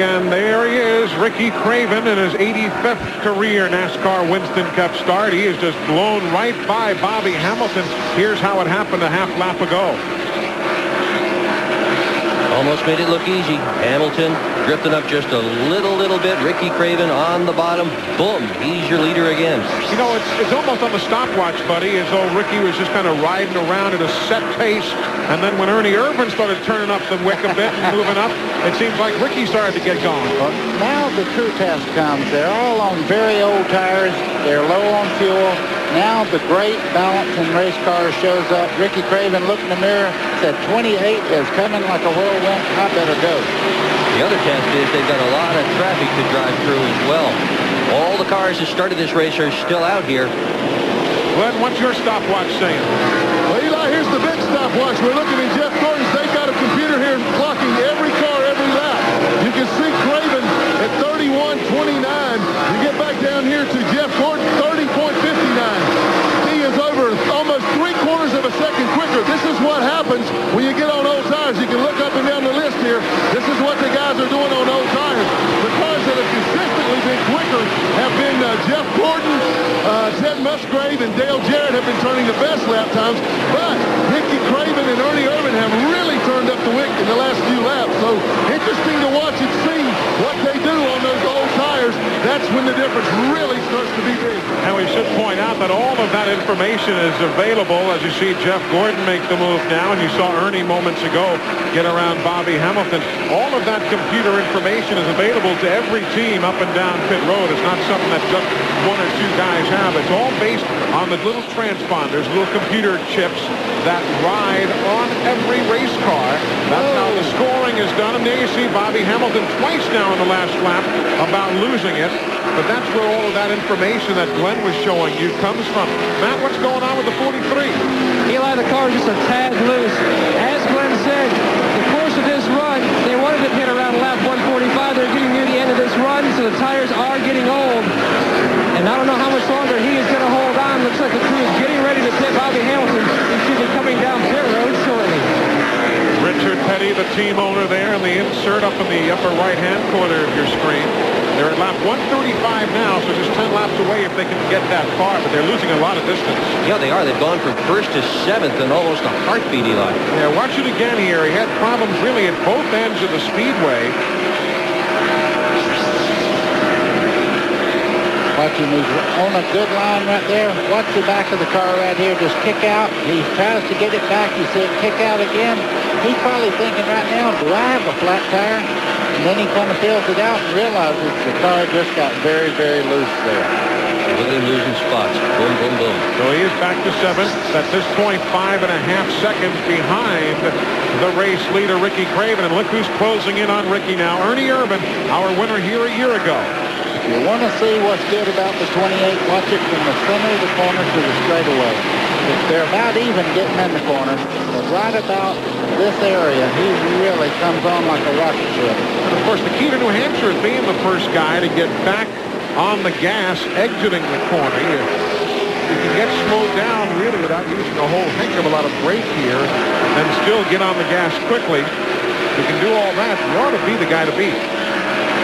And there he is, Ricky Craven, in his 85th career NASCAR Winston Cup start. He is just blown right by Bobby Hamilton. Here's how it happened a half lap ago. Almost made it look easy. Hamilton drifting up just a little bit. Ricky Craven on the bottom. Boom. He's your leader again. You know, it's almost on the stopwatch, buddy, as though Ricky was just kind of riding around at a set pace. And then when Ernie Irvan started turning up the wick a bit and moving up, it seems like Ricky started to get going. Well, now the true test comes. They're all on very old tires. They're low on fuel. Now the great balance in race cars shows up. Ricky Craven looked in the mirror, said 28 is coming like a whirlwind. I better go. The other test is they've got a lot of traffic to drive through as well. All the cars that started this race are still out here. Glenn, what's your stopwatch saying? Well, Eli, here's the big stopwatch. We're looking at Jeff Gordon's. They've got a computer here clocking every car every lap. You can see Craven at 31.29. You get back down here to Jeff Gordon, 30.59. He is over almost 3/4 of a second quicker. This is what happens when you get on old tires. You can look up and down the list here. This is what the guys are doing on old tires. The cars that have consistently been quicker have been Jeff Gordon, Ted Musgrave, and Dale Jarrett have been turning the best lap times. But Ricky Craven and Ernie Irvan have really turned up the wick in the last few laps. So interesting to watch and see what they do on those old tires. That's when the difference really starts to be big. And we should point out that all of that information is available as you see Jeff Gordon make the move now, and you saw Ernie moments ago get around Bobby Hamilton. All of that computer information is available to every team up and down pit road. It's not something that just one or two guys have. It's all based on the little transponders, little computer chips that ride on every race car. That's how the scoring is done. And there you see Bobby Hamilton twice now in the last lap about losing it. But that's where all of that information that Glenn was showing you comes from. Matt, what's going on with the 43? Eli, the car is just a tad loose. As Glenn said, the course of this run, they wanted to hit around lap 145. They're getting near the end of this run, so the tires are getting old. And I don't know how much longer he is going to hold on. Looks like the crew is getting ready to pit Bobby Hamilton. He should be coming down pit road shortly. Richard Petty, the team owner there, and the insert up in the upper right-hand corner of your screen. They're at lap 135 now, so just 10 laps away if they can get that far, but they're losing a lot of distance. Yeah, they are. They've gone from first to seventh in almost a heartbeat, Eli. Yeah, watch it again here. He had problems really at both ends of the Speedway. Watch him, he's on a good line right there. Watch the back of the car right here. Just kick out. He tries to get it back. You see it kick out again. He's probably thinking right now, do I have a flat tire? And then he kind of feels it out and realizes the car just got very, very loose there. Look at him losing spots. Boom, boom, boom. So he is back to seventh. At this point, 5.5 seconds behind the race leader, Ricky Craven. And look who's closing in on Ricky now. Ernie Irvan, our winner here a year ago. If you want to see what's good about the 28, watch it from the center of the corner to the straightaway. They're about even getting in the corner, but right about this area, he really comes on like a rocket ship. And of course, the key to New Hampshire is being the first guy to get back on the gas exiting the corner. You can get slowed down really without using a whole heck of a lot of brake here and still get on the gas quickly. If you can do all that, you ought to be the guy to beat.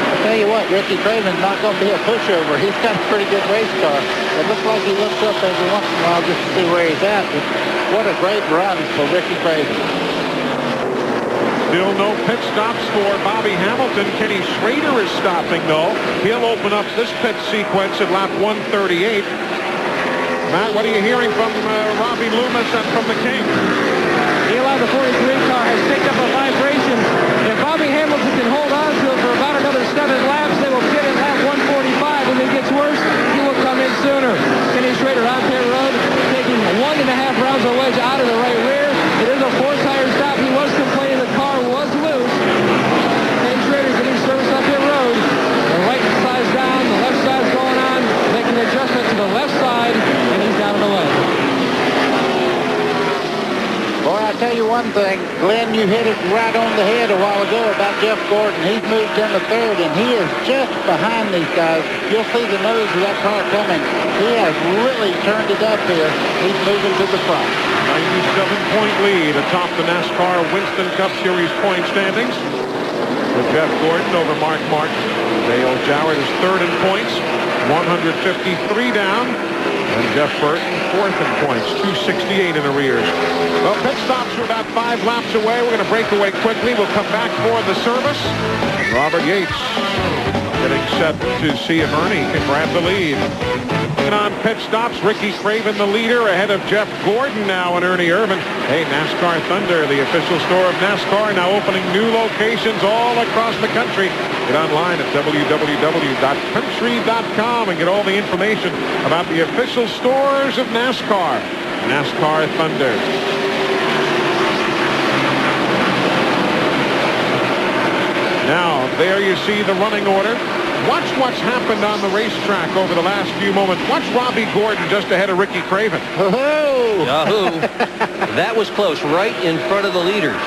I'll tell you what, Ricky Craven's not going to be a pushover. He's got a pretty good race car. It looks like he looks up every once in a while just to see where he's at. But what a great run for Ricky Craven. Still no pit stops for Bobby Hamilton. Kenny Schrader is stopping, though. He'll open up this pit sequence at lap 138. Matt, what are you hearing from Robbie Loomis and from the King? Eli, the 43 car has picked up a vibration. If Bobby Hamilton can hold on to it for about another 7 laps, they will pit at lap 145. If it gets worse, he will come in sooner. Kenny Schrader on pit road, taking 1.5 rounds of wedge out of the right rear. It is a 4-tire stop. He was complaining the car was loose. Kenny Schrader getting service on pit road. The right side's down, the left side's going on, making an adjustment to the left side, and he's down and away. Boy, I tell you one thing, Glenn, you hit it right on the head a while ago about Jeff Gordon. He's moved into third, and he is just behind these guys. You'll see the nose of that car coming. He has really turned it up here. He's moving to the front. 97-point lead atop the NASCAR Winston Cup Series point standings. with Jeff Gordon over Mark Martin. Dale Jowett is third in points, 153 down. And Jeff Burton fourth in points, 268 in arrears. Well, pit stops are about 5 laps away. We're going to break away quickly. We'll come back for the service. Robert Yates getting set to see if Ernie can grab the lead. And on pit stops, Ricky Craven, the leader, ahead of Jeff Gordon now and Ernie Irvan. Hey, NASCAR Thunder, the official store of NASCAR, now opening new locations all across the country. Get online at www.country.com and get all the information about the official stores of NASCAR. NASCAR Thunder. Now, there you see the running order. Watch what's happened on the racetrack over the last few moments. Watch Robbie Gordon just ahead of Ricky Craven. Yahoo! That was close, right in front of the leaders.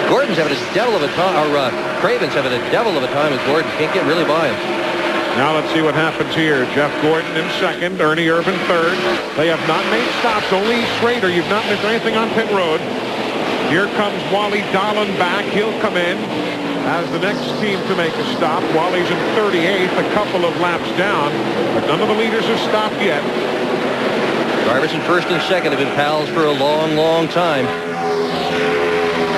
Gordon's having a devil of a time, or Craven's having a devil of a time with Gordon. Can't get really by him. Now let's see what happens here. Jeff Gordon in second, Ernie Irvan third. They have not made stops. Only Schrader. You've not missed anything on pit road. Here comes Wally Dahlin back. He'll come in as the next team to make a stop. Wally's in 38th, a couple of laps down, but none of the leaders have stopped yet. Drivers in first and second have been pals for a long, long time.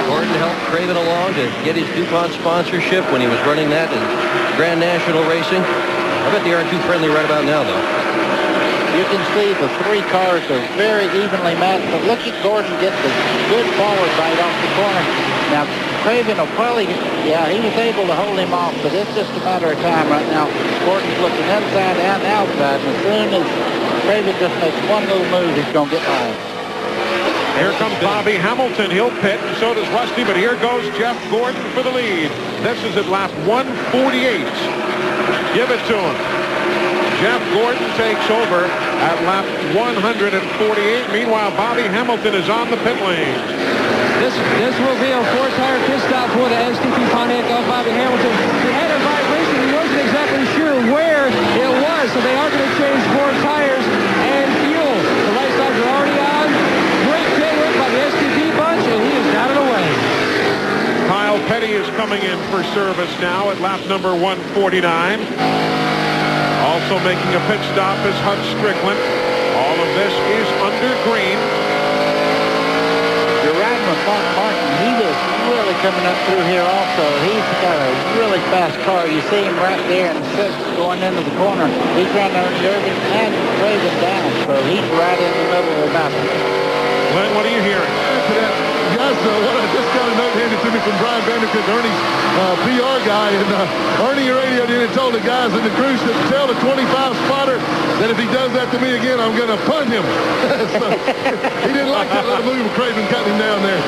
Gordon helped Craven along to get his DuPont sponsorship when he was running that in Grand National Racing. I bet they aren't too friendly right about now, though. You can see the 3 cars are very evenly matched, but look at Gordon get the good forward bite off the corner. Now, Craven will probably, yeah, he was able to hold him off, but it's just a matter of time right now. Gordon's looking inside and outside, and as soon as Craven just makes one little move, he's going to get by him. Here comes Bobby Hamilton. He'll pit, and so does Rusty, but here goes Jeff Gordon for the lead. This is at lap 148. Give it to him. Jeff Gordon takes over at lap 148. Meanwhile, Bobby Hamilton is on the pit lane. This will be a 4-tire pit stop for the STP Pontiac of Bobby Hamilton. He had a vibration. He wasn't exactly sure where it was, so they are going to change 4 tires and fuel. The right sides are already on. Great pit work by the STP bunch, and he has got it away. Kyle Petty is coming in for service now at lap number 149. Also making a pit stop is Hut Strickland. All of this is under green. You're riding with Mark Martin. He was really coming up through here also. He's got a really fast car. You see him right there in 6 going into the corner. He's running Ernie Irvan and Craven down, so he's right in the middle of the battle. Glenn, what are you hearing? Yes, what I just got a note handed to me from Brian Vanderkant, Ernie's PR guy, and Ernie radioed in and told the guys in the crew to tell the 25 spotter that if he does that to me again, I'm going to punt him. So, he didn't like that little move of Craven cutting him down there.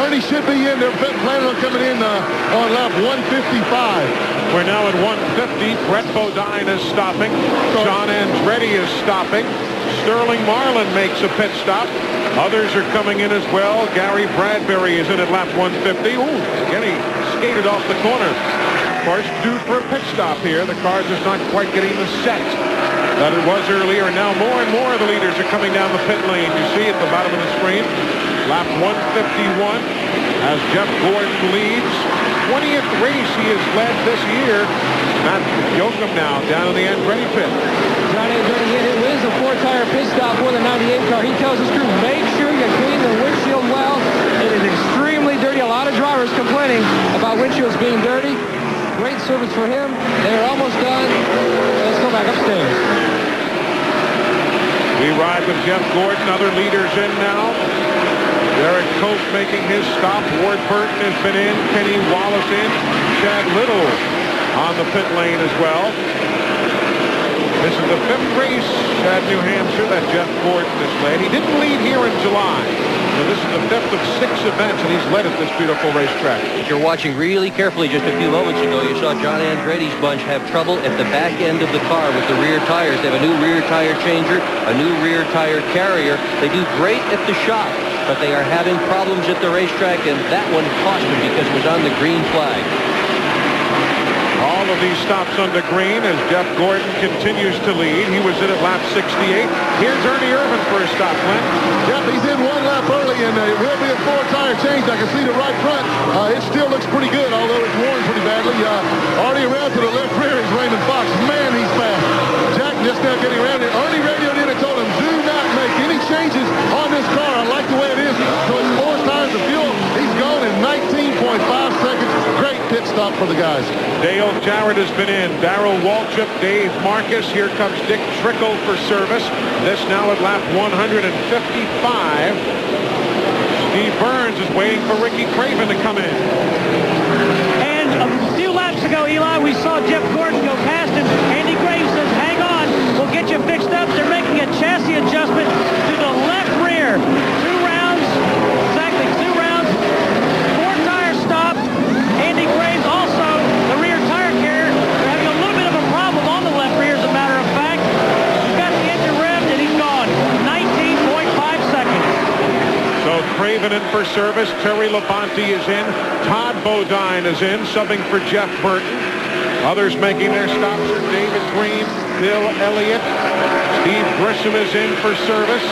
Ernie should be in there, planning on coming in on lap 155. We're now at 150. Brett Bodine is stopping. John Andretti is stopping. Sterling Marlin makes a pit stop. Others are coming in as well. Gary Bradbury is in at lap 150. Ooh, again, he skated off the corner. Of course, due for a pit stop here. The car just not quite getting the set that it was earlier. And now more and more of the leaders are coming down the pit lane. You see at the bottom of the screen, lap 151 as Jeff Gordon leads. 20th race he has led this year. Matt Yoakum now down in the Andretti pit. John Andretti hit it is a 4-tire pit stop for the 98 car. He tells his crew, make sure you clean the windshield well. It is extremely dirty. A lot of drivers complaining about windshields being dirty. Great service for him. They're almost done. Let's go back upstairs. We ride with Jeff Gordon. Other leaders in now. Derek Cope making his stop. Ward Burton has been in. Kenny Wallace in. Chad Little on the pit lane as well. This is the 5th race at New Hampshire that Jeff Gordon has led. He didn't lead here in July. So this is the 5th of 6 events, and he's led at this beautiful racetrack. If you're watching really carefully just a few moments ago, you saw John Andretti's bunch have trouble at the back end of the car with the rear tires. They have a new rear tire changer, a new rear tire carrier. They do great at the shop, but they are having problems at the racetrack, and that one cost them because it was on the green flag. all of these stops under green as Jeff Gordon continues to lead. He was in at lap 68. Here's Ernie Irvan for a stop, Glenn. Yep, he's in one lap early, and it will be a 4-tire change. I can see the right front. It still looks pretty good, although it's worn pretty badly. Already around to the left rear is Raymond Fox. Man, he's fast. Jack just now getting around it. Ernie radioed in and told him, do not make any changes on this car. I like the way it is. So it's 4 tires of fuel. He's gone in 19.5 seconds. Great pit stop for the guys. Dale Jarrett has been in. Darrell Waltrip, Dave Marcus. Here comes Dick Trickle for service. This now at lap 155. Steve Burns is waiting for Ricky Craven to come in. And a few laps ago, Eli, we saw Jeff Gordon go past him. Andy Graves says, hang on, we'll get you fixed up. They're making a chassis adjustment to the left rear. 2 rounds, exactly 2 rounds, 4-tire stop. Andy Graves also, the rear tire carrier, they're having a little bit of a problem on the left rear, as a matter of fact. He's got the engine revved and he's gone. 19.5 seconds. So Craven in for service. Terry Labonte is in. Todd Bodine is in, subbing for Jeff Burton. Others making their stops are David Green, Bill Elliott. Steve Grisham is in for service.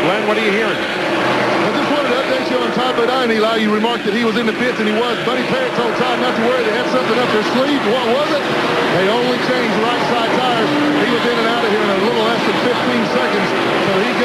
Glenn, what are you hearing? I just wanted to update you on Todd Bodine, Eli. You remarked that he was in the pits, and he was. Buddy Parrott told Todd not to worry. They had something up their sleeve. What was it? They only changed right side tires. He was in and out of here in a little less than 15 seconds. So he's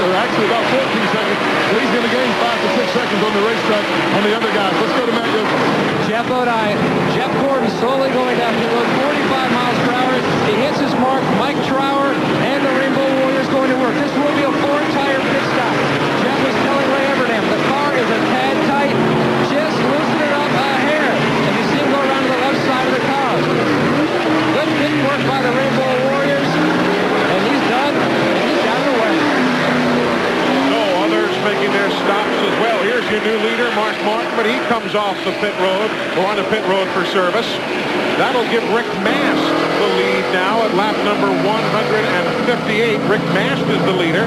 actually about 14 seconds. So he's going to gain 5 to 6 seconds on the racetrack on the other guys. Let's go to Matt Gilson. Jeff Bodine, Jeff Gordon slowly going down the road, 45 miles per hour. He hits his mark. Mike Trower and the Rainbow Warriors going to work. This will be a 4-tire pit stop. Jeff was telling Ray Everdam, the car is a tad tight. Just loosen it up a hair. And you see him go around to the left side of the car. Good pit work by the Rainbow Warriors. And he's done. And he's out of the way. No, others making their stops as well. Here's your new leader, Mark Martin, but he comes off the pit road, or on the pit road for service. That'll give Rick Mast the lead now at lap number 158. Rick Mast is the leader.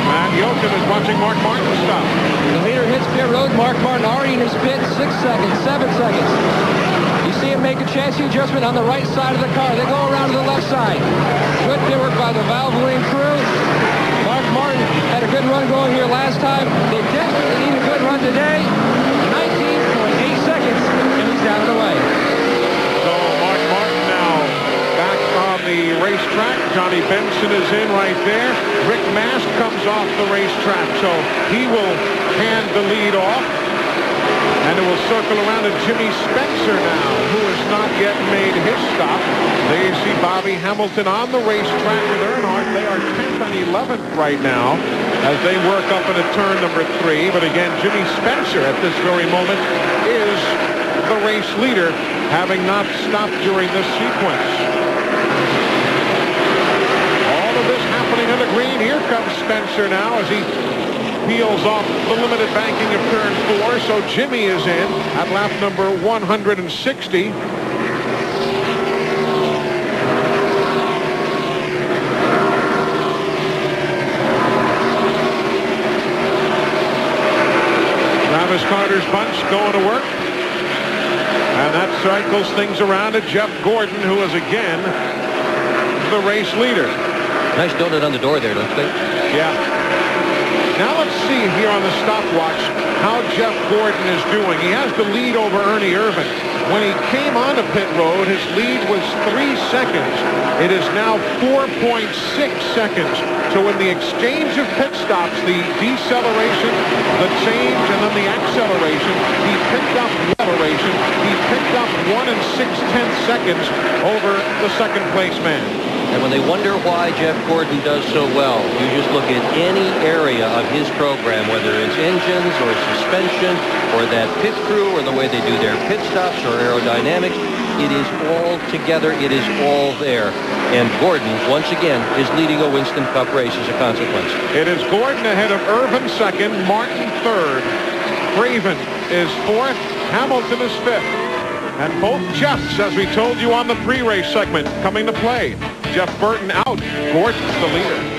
Matt Yoakum is watching Mark Martin stop. The leader hits pit road. Mark Martin already in his pit. 6 seconds, 7 seconds. You see him make a chassis adjustment on the right side of the car. They go around to the left side. Good pit work by the Valvoline crew. Mark Martin had a good run going here last time. They desperately need a good run today. 19.8 seconds, and he's out of the way. So Mark Martin now back on the racetrack. Johnny Benson is in right there. Rick Mast comes off the racetrack, so he will hand the lead off. And it will circle around to Jimmy Spencer now, who has not yet made his stop. There you see Bobby Hamilton on the racetrack with Earnhardt. They are 10th and 11th right now as they work up into turn number 3. But again, Jimmy Spencer at this very moment is the race leader, having not stopped during this sequence. All of this happening on the green. Here comes Spencer now as he peels off the limited banking of turn 4. So Jimmy is in at lap number 160. Travis Carter's bunch going to work. And that cycles things around to Jeff Gordon, who is again the race leader. Nice donut on the door there, don't you think? Yeah. Now let's see here on the stopwatch how Jeff Gordon is doing. He has the lead over Ernie Irvan. When he came onto pit road, his lead was 3 seconds. It is now 4.6 seconds. So in the exchange of pit stops, the deceleration, the change, and then the acceleration, he picked up acceleration. He picked up 1 6/10 seconds over the second place man. And when they wonder why Jeff Gordon does so well, you just look at any area of his program, whether it's engines or suspension or that pit crew or the way they do their pit stops or aerodynamics. It is all together. It is all there. And Gordon, once again, is leading a Winston Cup race as a consequence. It is Gordon ahead of Irvan second, Martin third. Craven is fourth. Hamilton is fifth. And both Jeffs, as we told you on the pre-race segment, coming to play. Jeff Burton out. Gordon's the leader.